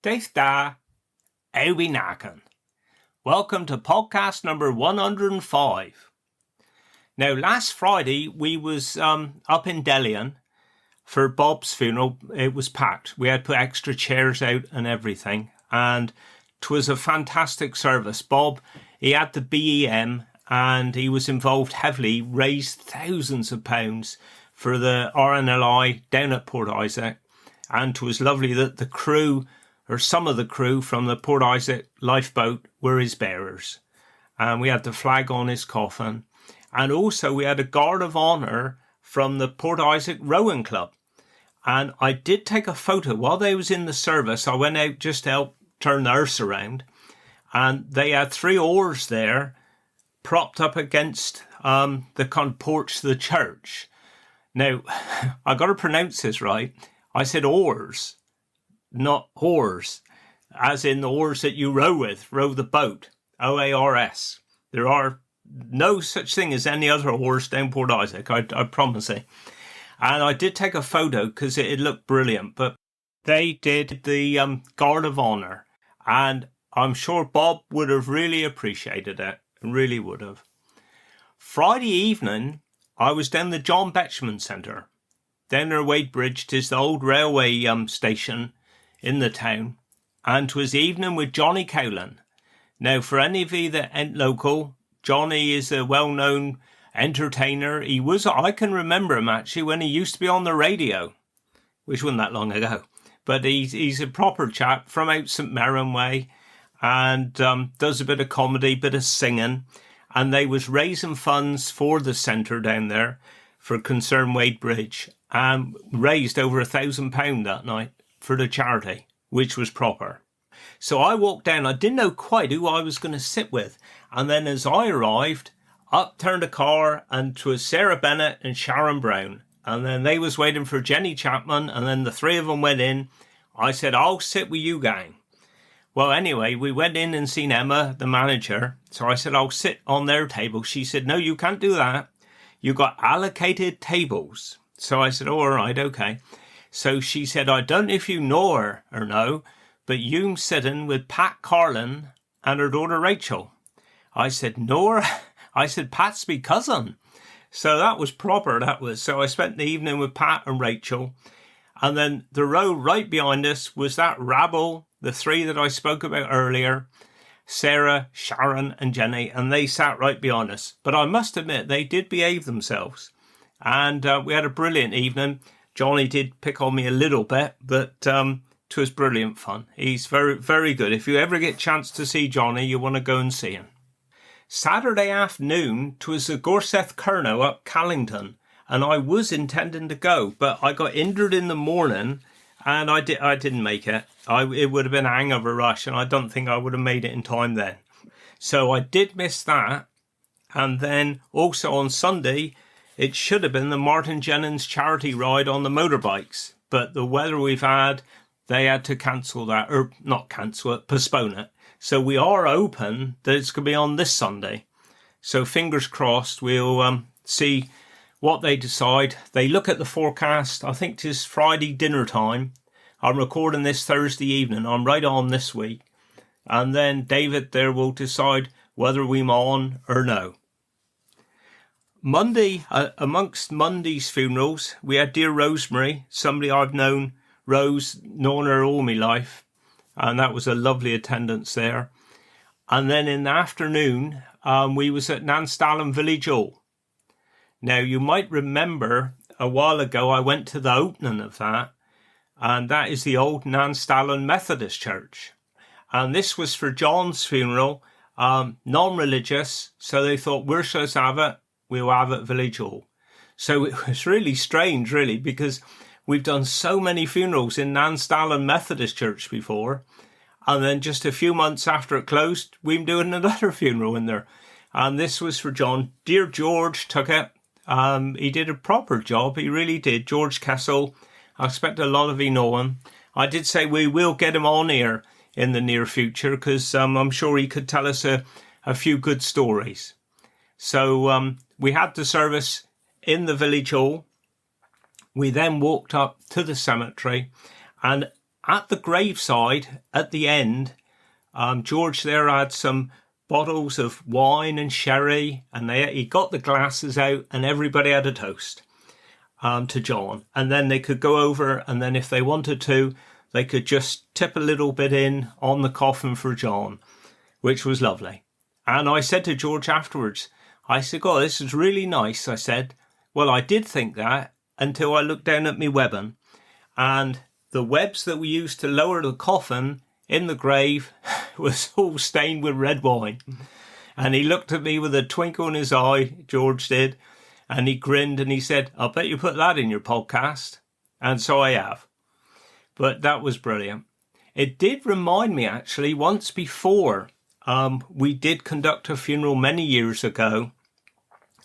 Daith da, Ewi Nakan. Welcome to podcast number 105. Now, last Friday we was up in Delian for Bob's funeral. It was packed. We had put extra chairs out and everything, and 'twas a fantastic service. Bob, he had the BEM and he was involved heavily, raised thousands of pounds for the RNLI down at Port Isaac, and 'twas lovely that the crew, or some of the crew from the Port Isaac lifeboat, were his bearers. And we had the flag on his coffin. And also we had a guard of honour from the Port Isaac Rowing Club. And I did take a photo while they was in the service. I went out just to help turn the hearse around. And they had 3 oars there propped up against the porch of the church. Now, I got to pronounce this right. I said oars, not oars, as in the oars that you row the boat, OARS. There are no such thing as any other oars down Port Isaac, I promise you. And I did take a photo because it looked brilliant, but they did the guard of honour, and I'm sure Bob would have really appreciated it, really would have. Friday evening, I was down the John Betchman Centre. Down near Wadebridge, 'tis the old railway station in the town, and 'twas evening with Johnny Cowlin. Now, for any of you that ain't local, Johnny is a well-known entertainer. He was, I can remember him actually when he used to be on the radio, which wasn't that long ago. But he's a proper chap from out St Mirren way, and does a bit of comedy, bit of singing. And they was raising funds for the centre down there for Concern Wadebridge, and raised over £1,000 that night for the charity, which was proper. So I walked down. I didn't know quite who I was going to sit with. And then as I arrived, up turned a car, and 'twas Sarah Bennett and Sharon Brown. And then they was waiting for Jenny Chapman, and then the 3 of them went in. I said, I'll sit with you gang. Well, anyway, we went in and seen Emma, the manager. So I said, I'll sit on their table. She said, no, you can't do that. You got allocated tables. So I said, oh, all right, okay. So she said, I don't know if you know her or no, but you're sitting with Pat Carlin and her daughter Rachel. I said, no, I said, Pat's me cousin. So that was proper, that was. So I spent the evening with Pat and Rachel. And then the row right behind us was that rabble, the 3 that I spoke about earlier, Sarah, Sharon and Jenny, and they sat right behind us. But I must admit, they did behave themselves. And we had a brilliant evening. Johnny did pick on me a little bit, but it was brilliant fun. He's very, very good. If you ever get a chance to see Johnny, you want to go and see him. Saturday afternoon, 'twas the Gorseth Kerno up Callington, and I was intending to go, but I got injured in the morning, and I didn't make it. It would have been a hangover rush, and I don't think I would have made it in time then. So I did miss that. And then also on Sunday, it should have been the Martin Jennings charity ride on the motorbikes. But the weather we've had, they had to cancel that, or not cancel it, postpone it. So we are open that it's going to be on this Sunday. So fingers crossed, we'll see what they decide. They look at the forecast. I think 'tis Friday dinner time. I'm recording this Thursday evening. I'm right on this week. And then David there will decide whether we're on or no. Monday, amongst Monday's funerals, we had dear Rosemary, somebody I've known her all my life. And that was a lovely attendance there. And then in the afternoon, we was at Nanstallen Village Hall. Now, you might remember a while ago, I went to the opening of that. And that is the old Nanstallen Methodist Church. And this was for John's funeral, non-religious. So they thought, we're supposed to have it. We'll have it at Village Hall. So it was really strange, really, because we've done so many funerals in Nanstallen Methodist Church before. And then just a few months after it closed, we were doing another funeral in there. And this was for John. Dear George took it. He did a proper job. He really did. George Kessel. I expect a lot of you know him. I did say we will get him on here in the near future because I'm sure he could tell us a few good stories. So we had the service in the village hall. We then walked up to the cemetery, and at the graveside, at the end, George there had some bottles of wine and sherry, and he got the glasses out, and everybody had a toast to John. And then they could go over, and then if they wanted to, they could just tip a little bit in on the coffin for John, which was lovely. And I said to George afterwards, I said, "God, this is really nice." I said, "Well, I did think that until I looked down at me webbing, and the webs that we used to lower the coffin in the grave was all stained with red wine." And he looked at me with a twinkle in his eye, George did, and he grinned and he said, "I'll bet you put that in your podcast." And so I have. But that was brilliant. It did remind me, actually, once before, we did conduct a funeral many years ago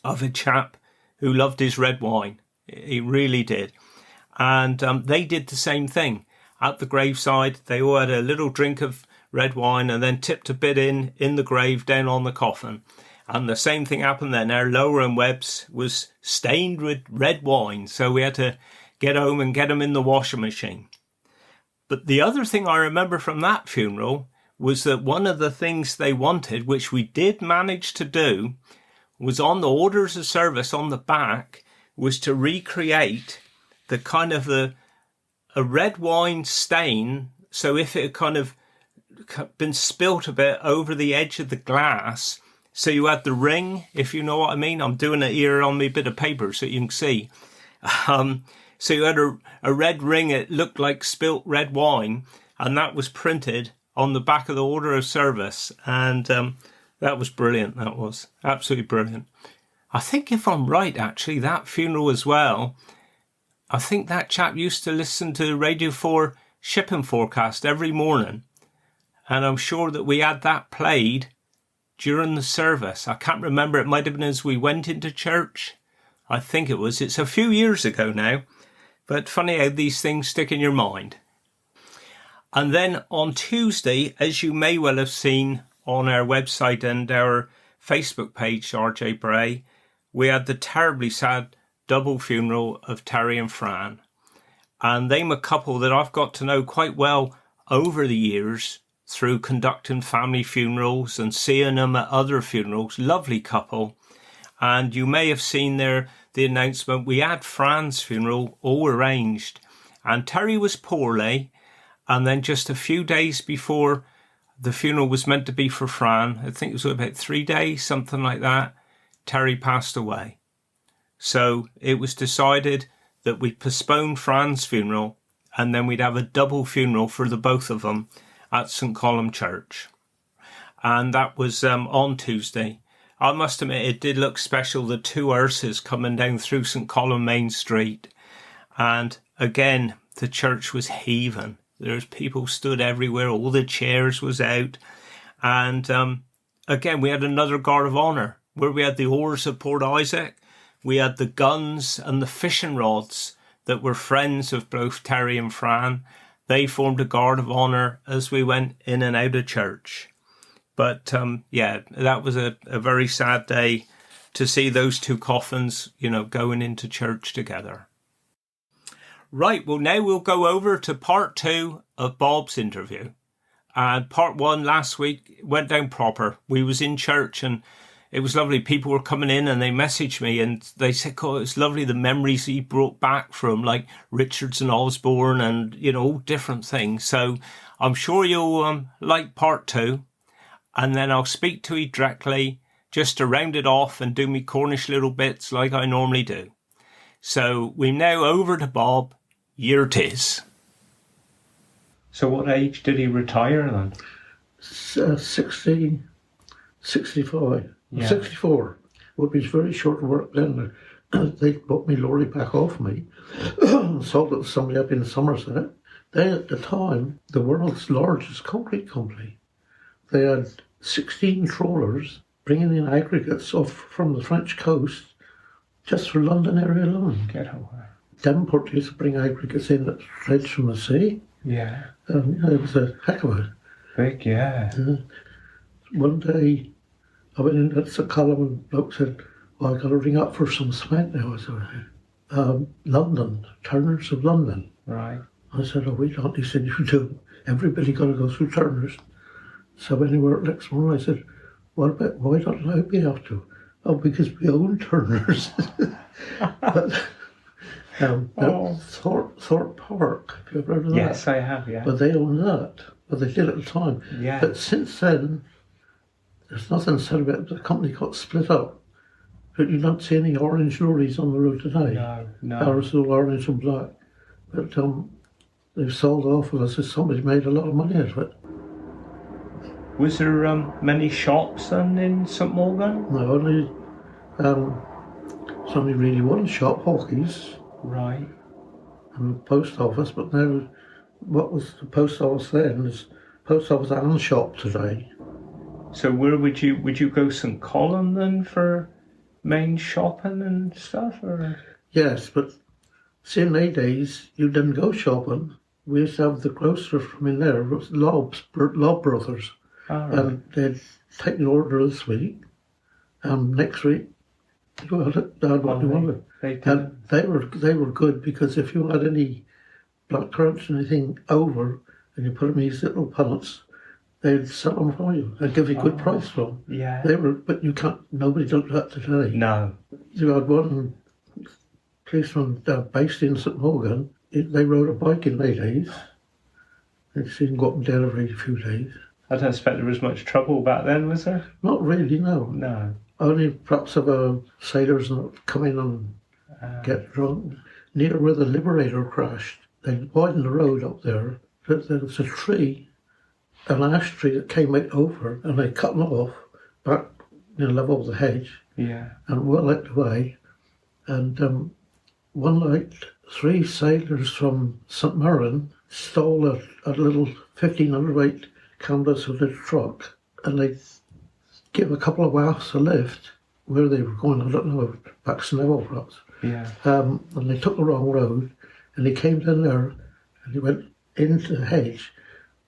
of a chap who loved his red wine. He really did. And they did the same thing. At the graveside, they all had a little drink of red wine and then tipped a bit in the grave down on the coffin. And the same thing happened then. Our lowering webs was stained with red wine, so we had to get home and get them in the washing machine. But the other thing I remember from that funeral was that one of the things they wanted, which we did manage to do, was on the orders of service on the back, was to recreate the kind of a red wine stain. So if it had kind of been spilt a bit over the edge of the glass, so you had the ring, if you know what I mean. I'm doing it here on my bit of paper so you can see. So you had a red ring, it looked like spilt red wine, and that was printed on the back of the order of service. And that was brilliant. That was absolutely brilliant. I think if I'm right, actually, that funeral as well, I think that chap used to listen to Radio 4 shipping forecast every morning. And I'm sure that we had that played during the service. I can't remember. It might have been as we went into church. I think it was. It's a few years ago now. But funny how these things stick in your mind. And then on Tuesday, as you may well have seen on our website and our Facebook page, RJ Bray, we had the terribly sad double funeral of Terry and Fran. And they're a couple that I've got to know quite well over the years through conducting family funerals and seeing them at other funerals. Lovely couple. And you may have seen the announcement. We had Fran's funeral all arranged. And Terry was poorly. And then just a few days before the funeral was meant to be for Fran, I think it was about 3 days, something like that, Terry passed away. So it was decided that we'd postpone Fran's funeral and then we'd have a double funeral for the both of them at St. Column Church. And that was on Tuesday. I must admit, it did look special, the two hearses coming down through St. Column Main Street. And again, the church was heaving. There's people stood everywhere. All the chairs was out. And again, we had another guard of honour where we had the oars of Port Isaac. We had the guns and the fishing rods that were friends of both Terry and Fran. They formed a guard of honour as we went in and out of church. But yeah, that was a very sad day to see those two coffins, going into church together. Right, well, now we'll go over to part 2 of Bob's interview. And part 1 last week went down proper. We was in church and it was lovely. People were coming in and they messaged me and they said, "Oh, it's lovely the memories he brought back from like Richards and Osborne and, all different things." So I'm sure you'll like part 2. And then I'll speak to you directly just to round it off and do me Cornish little bits like I normally do. So we're now over to Bob. Here it is. So what age did he retire then? 65. Yeah. 64. Well, it was very short work then. They bought me lorry back off me. Sold it to somebody up in Somerset. They, at the time, the world's largest concrete company. They had 16 trawlers bringing in aggregates off from the French coast just for London area alone. Get away. Devonport used to bring aggregates in that dredged from the sea. Yeah. It was a heck of a... Big, yeah. One day, I went in at St. Column and the bloke said, "Well, I've got to ring up for some cement now." I said, "London, Turners of London." Right. I said, oh, we don't. He said, you do. Everybody got to go through Turner's. So when they were next morning, I said, why don't we have to? Oh, because we own Turner's. But Thorpe Park, have you ever heard of that? Yes, I have, yeah. But they own that. But they did at the time. Yeah. But since then, there's nothing said about it. The company got split up. But you don't see any orange lorries on the road today. No. Ours are all orange and black. But they've sold off unless somebody made a lot of money out of it. Was there many shops then in St Morgan? No, it's only really one shop, Hawkey's. Right. And the post office, but now what was the post office then is post office and shop today. So where would you go, St Colin then for main shopping and stuff? Or? Yes, but see in the days you didn't go shopping. We used to have the grocer from in there, it was Lob Brothers. Right. And they'd take an order this week, and next week you had it, they had what you wanted. And they were good because if you had any blackcurrants or anything over and you put them in these little pallets, they'd sell them for you and give you a good price for them. Yeah. But you can't, nobody does that today. No. You had one policeman based in St Morgan, they rode a bike in their days. They'd seen him go up and down every few days. I don't expect there was much trouble back then, was there? Not really, no. No. Only perhaps if sailors come in and get drunk. Near where the Liberator crashed, they widened the road up there. There was a tree, an ash tree that came right over, and they cut it off back level of the hedge. Yeah. And well out the way. And one night, 3 sailors from St Mirren stole a little 1500 weight canvas of the truck, and they give a couple of wafts a lift where they were going. I don't know, back Snevel perhaps. Yeah. And they took the wrong road, and he came down there, and he went into the hedge,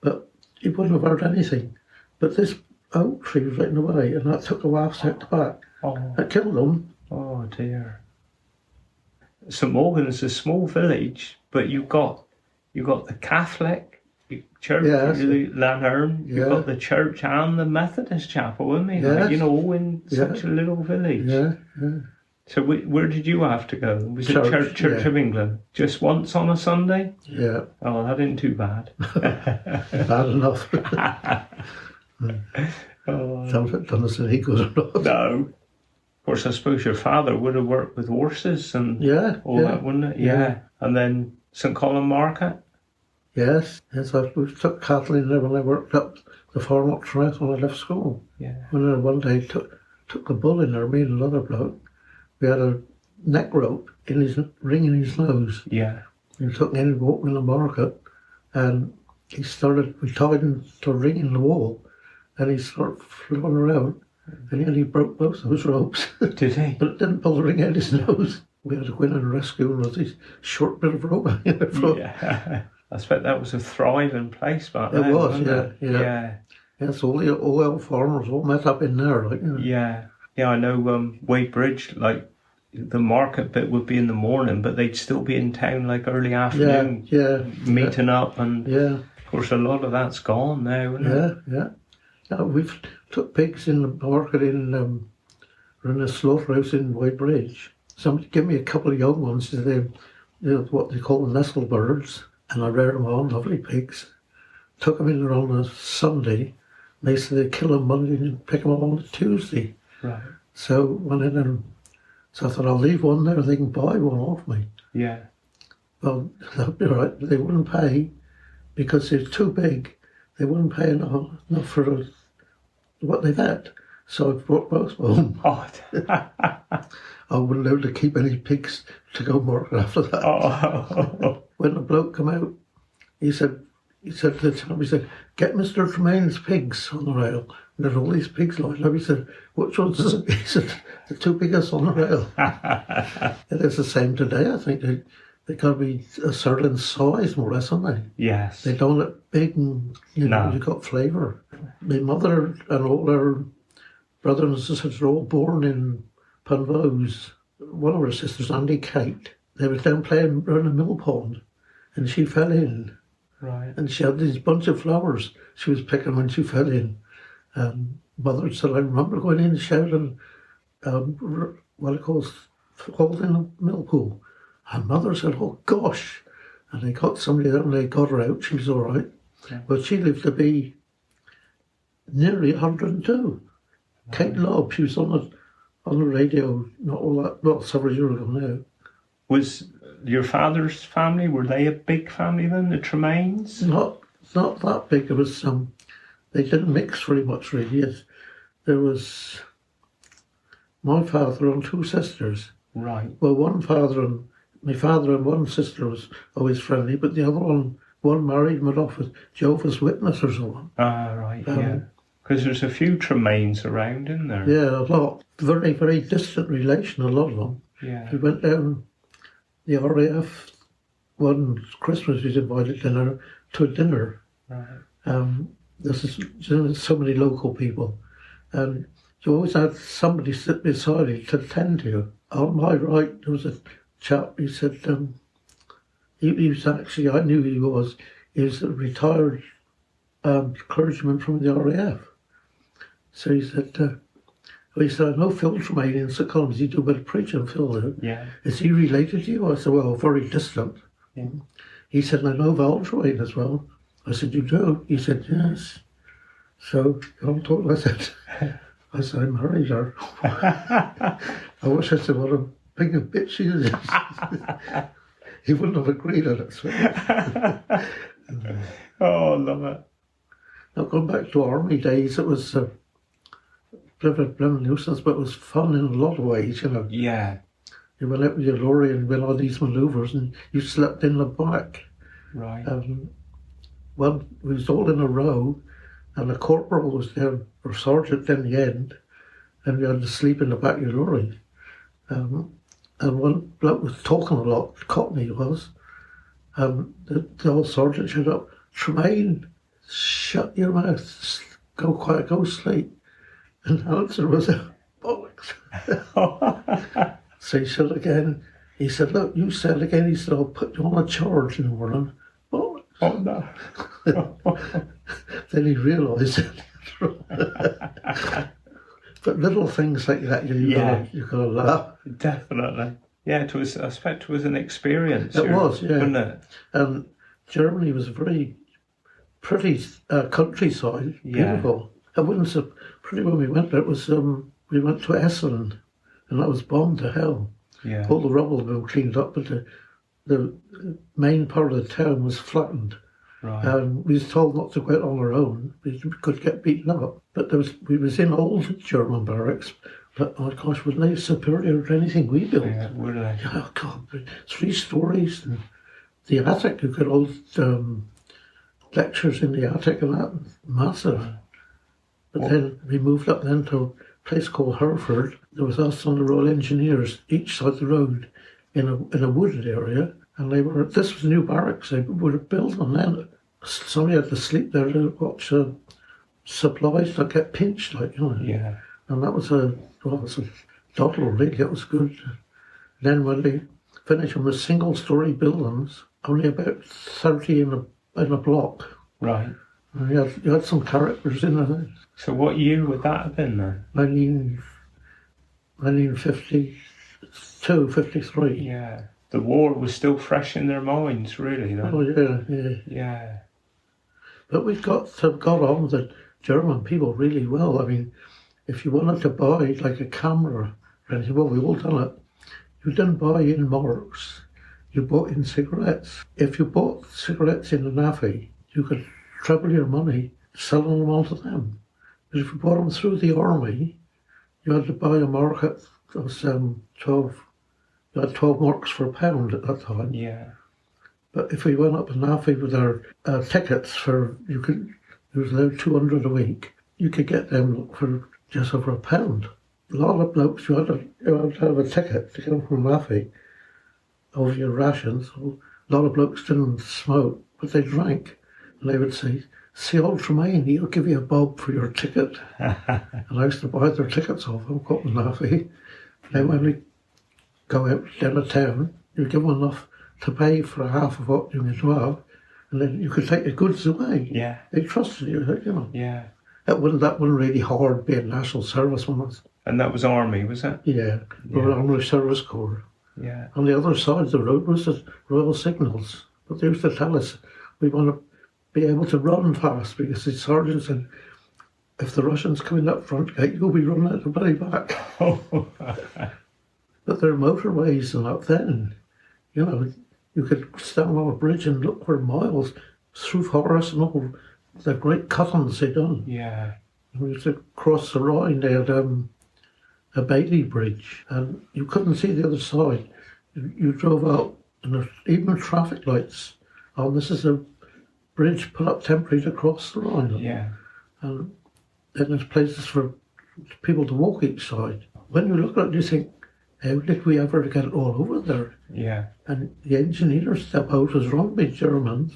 but he wouldn't have heard anything. But this oak tree was right in the way, and that took the wafts out the back. Oh. That killed them. Oh dear. St Morgan is a small village, but you got the Catholic church, the Lanherne, you've got the church and the Methodist chapel, isn't it? Yes. Like, all in such a little village. Yeah. So where did you have to go? Was it Church of England? Just once on a Sunday? Yeah. Oh, that isn't too bad. Bad enough. Doesn't say he good enough. No. Of course, I suppose your father would have worked with horses and all that, wouldn't it? Yeah. And then St Colin Market? Yes, we took cattle in there when I worked up the farm up Tremain when I left school. Yeah. When I one day took the bull in there, me and another bloke, we had a neck rope in his ring in his nose. Yeah. We took him in, walked in the market, and we tied him to a ring in the wall, and he started flipping around, and then he broke both those ropes. Did he? But it didn't pull the ring out his nose. We had to go in and rescue him with this short bit of rope hanging in front. Yeah. I expect that was a thriving place back then. It was, wasn't it? yeah. Yes, all the oil farmers all met up in there, like, you know. Yeah. Yeah, I know Weybridge, like, the market bit would be in the morning, but they'd still be in town, like, early afternoon. Meeting up, and of course a lot of that's gone now, isn't it? Yeah, we've took pigs in the market in the slaughterhouse in Weybridge. Somebody gave me a couple of young ones, what they call the nestle birds. And I reared them on, lovely pigs. Took them in there on a Sunday. They said they'd kill them Monday and pick them up on a Tuesday. Right. So went in and I thought, I'll leave one there, they can buy one off me. Yeah. Well, that'd be right, but they wouldn't pay because they're too big. They wouldn't pay enough for what they've had. So I brought both home. Oh. I wasn't able to keep any pigs to go market after that. Oh. When the bloke come out, he said to the get Mr. Tremain's pigs on the rail. And there's all these pigs lined up. He said, which ones is it? He said, the 2 biggest on the rail. It is the same today, I think. They got to be a certain size, more or less, aren't they? Yes. They don't look big and, you've got flavour. My mother and all her brothers and sisters are all born in Penrose. One of her sisters, Andy Kate, they were down playing around a mill pond, and she fell in. Right. And she had this bunch of flowers she was picking when she fell in. And Mother said, I remember going in and shouting, what it calls, holding a millpool. And Mother said, oh gosh. And they got somebody there and they got her out. She was all right. Yeah. But she lived to be nearly 102. Kate Lobb, she was on the radio not all that, well, several years ago now. Was your father's family, were they a big family then, the Tremains? Not that big. It was they didn't mix very much really. There was my father and two sisters. Right. Well, my father and one sister was always friendly, but the other one married and went off with Jehovah's Witness or someone. Ah, right, yeah. Because there's a few Tremains around, isn't there? Yeah, a lot. Very, very distant relation, a lot of them. Yeah. We went down the RAF one Christmas, we was invited to a dinner. Right. There's so many local people, and you always had somebody sit beside you to attend to you. On my right, there was a chap. He said he was actually, I knew who he was. He was a retired clergyman from the RAF. So he said, I know Phil Tremain in St Columns. He do a bit of preaching, Phil. Did. Yeah. Is he related to you? I said, well, very distant. Yeah. He said, I know Val Tremain as well. I said, you do? He said, yes. So I said, I married her. I wish I said, what a big a bitch she is. He wouldn't have agreed on it. So. Oh, I love it. Now, going back to army days, it was a bit of a nuisance, but it was fun in a lot of ways, you know. Yeah. You went out with your lorry and went on these manoeuvres and you slept in the back. Right. Well, we was all in a row and a corporal was there, or sergeant in the end, and we had to sleep in the back of your lorry. And one bloke was talking a lot, Cockney he was, the old sergeant shut up, Tremain, shut your mouth, go quiet, go sleep. And the answer was, bollocks. So he said again, he said, look, you said again, he said, I'll put you on a charge in the morning. Bollocks. Oh, no. Then he realised it. But little things like that, you gotta laugh. Definitely. Yeah, I expect it was an experience. It was, yeah. Wasn't it? And Germany was a very pretty countryside, beautiful. I wouldn't say pretty when we went there. It was, we went to Essen, and that was bombed to hell. Yeah. All the rubble had been cleaned up, but the main part of the town was flattened. Right. And we was told not to go out on our own. We could get beaten up. But we was in old German barracks. But oh gosh, weren't they superior to anything we built? Yeah, were they? Oh God, 3 stories and the attic. You could hold lectures in the attic and that, massive. But then we moved up then to a place called Hereford. There was us on the Royal Engineers, each side of the road, in a wooded area. And this was new barracks they were built, and then somebody had to sleep there to watch supplies that get pinched, like, you know. Yeah. And that was a doddle, really. It was good. Then when they finished them with single-storey buildings, only about 30 in a block. Right. And you had some characters in there. So what year would that have been then? 1952, 53. Yeah. The war was still fresh in their minds, really, then. Oh, yeah. Yeah. But we got on with the German people really well. I mean, if you wanted to buy like a camera or anything, well, we all done it. You didn't buy in marks, you bought in cigarettes. If you bought cigarettes in the NAFI, you could treble your money selling them on to them. But if you bought them through the army, you had to buy a mark at 12. You had 12 marks for £1 at that time. Yeah. But if we went up in NAFI with our tickets it was allowed 200 a week, you could get them for just over £1. A lot of blokes, you had to have a ticket to get them from NAFI over your rations. So a lot of blokes didn't smoke, but they drank. And they would say, see old Tremain, he'll give you a bob for your ticket. And I used to buy their tickets off them, go up in NAFI. Then when we go out down the town, you give them enough to pay for half of what you were to have, and then you could take the goods away. Yeah. They trusted you, you know. Yeah. That wasn't really hard being national servicemen. And that was Army, was it? Yeah, Royal Army Service Corps. Yeah. On the other side of the road was the Royal Signals. But they used to tell us we want to be able to run fast because the sergeant said, if the Russians come in that front gate, you'll be running at the very back. But there are motorways and that then, you know, you could stand on a bridge and look for miles through forest and all the great cuttings they done. Yeah. We used to cross the Rhine, they had a Bailey Bridge, and you couldn't see the other side. You drove out, and there's even traffic lights. Oh, this is a bridge put up temporarily to cross the Rhine. Yeah. And then there's places for people to walk each side. When you look at it, you think, how did we ever get it all over there? Yeah. And the engineers step out as run by Germans,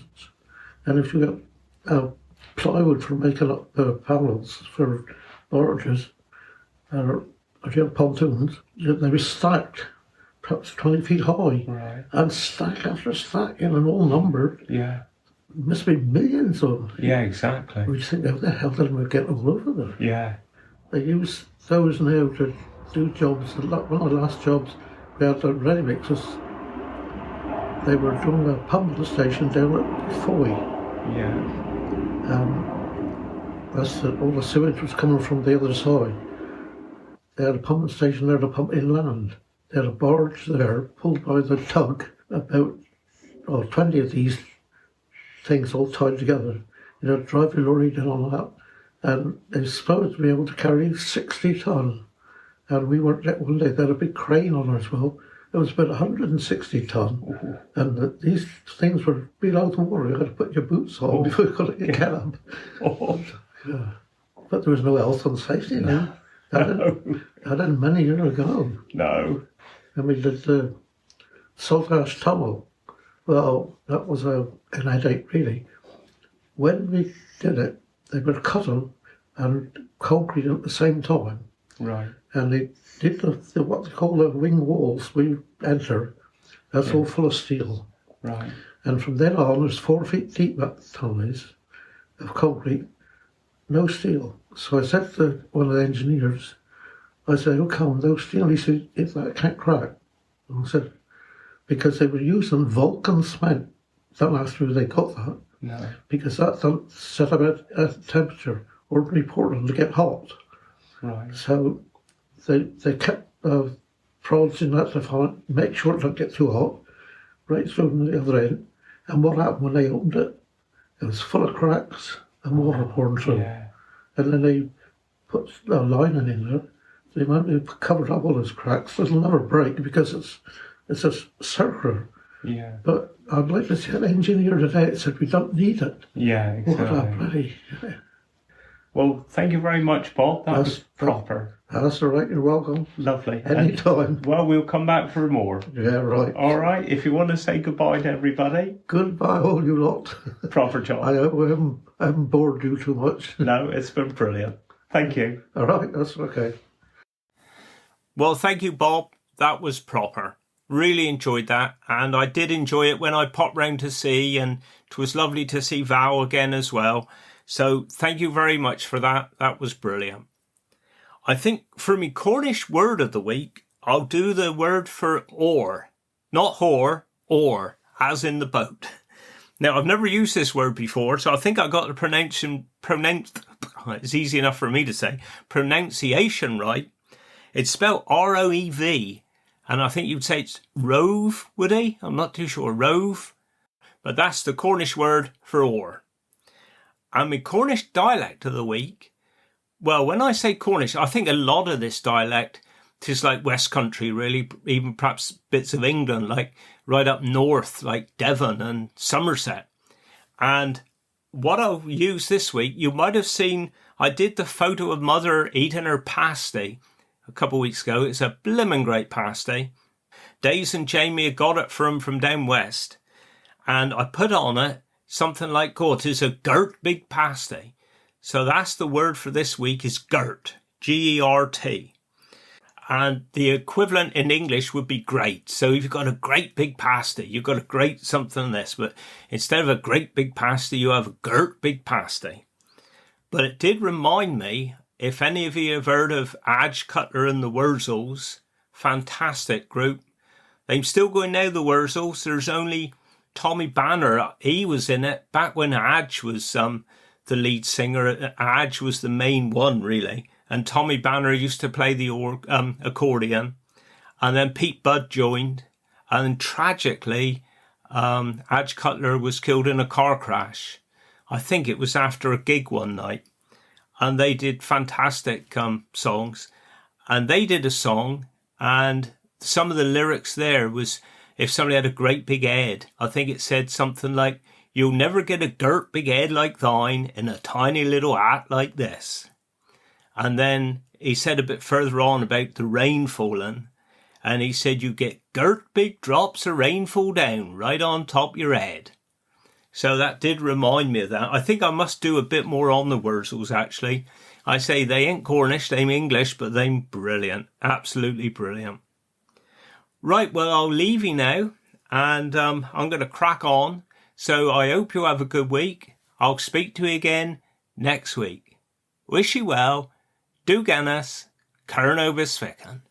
and if you got plywood for making up panels for barges or pontoons, they were stacked, perhaps 20 feet high, right. And stack after stack in an all numbered. Yeah. Must be millions of them. Yeah, exactly. We think, how the hell did we get all over there? Yeah. They use those now to do jobs. One of the last jobs we had at ready mix was they were doing a pumping station down at Foy. Yeah. All the sewage was coming from the other side. They had a pumping station there to pump inland. They had a barge there pulled by the tug, about 20 of these things all tied together. You know, drive a lorry down on that. And they were supposed to be able to carry 60 ton. And we weren't there one day, they had a big crane on as well. It was about 160 ton. Mm-hmm. And these things were below the water. You had to put your boots on before you could get up. Yeah. But there was no health and safety now. That didn't many years ago. No. And we did the Salt Ash Tunnel. Well, that was an headache, really. When we did it, they were cutting and concrete at the same time. Right. And they did what they call the wing walls. We enter. That's all full of steel. Right. And from then on, there's 4 feet deep that tunnel is of concrete, no steel. So I said to one of the engineers, I said, how come no steel? He said, that can't crack. And I said, because they were using Vulcan cement. Don't ask me where they got that. No. Because that's set up at temperature, ordinary Portland to get hot. Right. So they kept prods in that to make sure it don't get too hot, right through the other end. And what happened when they opened it? It was full of cracks and water pouring through. Yeah. And then they put a lining in there. They might have covered up all those cracks. It'll never break because it's a circular. Yeah. But I'd like to see an engineer today that said we don't need it. Yeah, exactly. What a bloody... Well, thank you very much, Bob. That was proper. That's all right, you're welcome. Lovely. Anytime. Well, we'll come back for more. Yeah, right. All right, if you want to say goodbye to everybody. Goodbye, all you lot. Proper job. I haven't bored you too much. No, it's been brilliant. Thank you. All right, that's okay. Well, thank you, Bob. That was proper. Really enjoyed that, and I did enjoy it when I popped round to see, and it was lovely to see Val again as well. So thank you very much for that. That was brilliant. I think for me Cornish word of the week, I'll do the word for oar. Not whore, oar, as in the boat. Now, I've never used this word before, so I think I got the it's easy enough for me to say, pronunciation right. It's spelled R-O-E-V, and I think you'd say it's rove, would he? I'm not too sure, rove. But that's the Cornish word for oar. And my Cornish dialect of the week, well, when I say Cornish, I think a lot of this dialect is like West Country, really, even perhaps bits of England, like right up north, like Devon and Somerset. And what I'll use this week, you might have seen, I did the photo of Mother eating her pasty a couple of weeks ago. It's a blimmin' great pasty. Days and Jamie had got it from down west. And I put on it something like, God, it's a girt big pasty. So that's the word for this week is girt, G-E-R-T. And the equivalent in English would be great. So if you've got a great big pasty, you've got a great something this, but instead of a great big pasty, you have a girt big pasty. But it did remind me, if any of you have heard of Adge Cutler and the Wurzels, fantastic group. They're still going now, the Wurzels. There's only Tommy Banner. He was in it back when Adge was the lead singer. Adge was the main one, really. And Tommy Banner used to play the accordion. And then Pete Budd joined. And tragically, Adge Cutler was killed in a car crash. I think it was after a gig one night. And they did fantastic songs. And they did a song, and some of the lyrics there was, if somebody had a great big head, I think it said something like, "You'll never get a girt big head like thine in a tiny little hat like this." And then he said a bit further on about the rain falling, and he said, "You get girt big drops of rain fall down right on top your head." So that did remind me of that. I think I must do a bit more on the Wurzels, actually. I say they ain't Cornish, they're English, but they're brilliant. Absolutely brilliant. Right, well, I'll leave you now, and I'm going to crack on. So I hope you have a good week. I'll speak to you again next week. Wish you well. Do Guinness. Curn over Svicken.